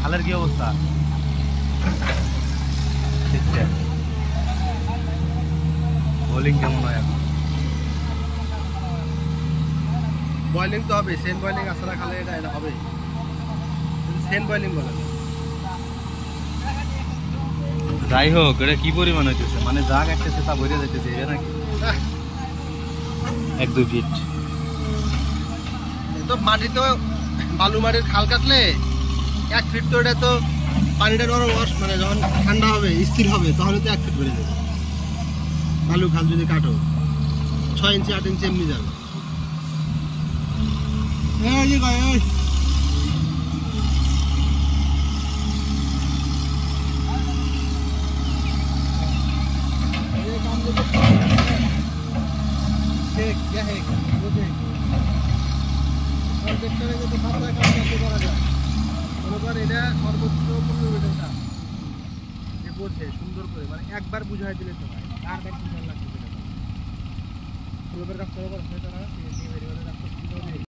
খালের কি অবস্থা? বোলিং কেমন হয় এখন? বয়লিং তো হবে, সেন বয়লিং আসলে খালে এটা হবে, সেন বয়লিং বলে। যাই হোক, এটা কি পরিমাণ হইতেছে, মানে যা কাটতেছে তা ভরে যাইতেছে এটা নাকি 1-2 ফিট? তো মাটি তো বালু মাটির খাল কাটলে 1 ফিট, তো এটা তো পানিটা নরম মানে যখন ঠান্ডা হবে স্থির হবে তখন তো 1 ফিট বেড়ে যাবে। বালু খাল যদি কাটো 6 ইঞ্চি 8 ইঞ্চি এমনি যাবে। এটা সর্বোচ্চ 15 মিটার কাজ যে বোঝে সুন্দর করে, মানে একবার বুঝাই দিলে তো হয়, আর ব্যাগ বুঝার লাগছে। কাজ করে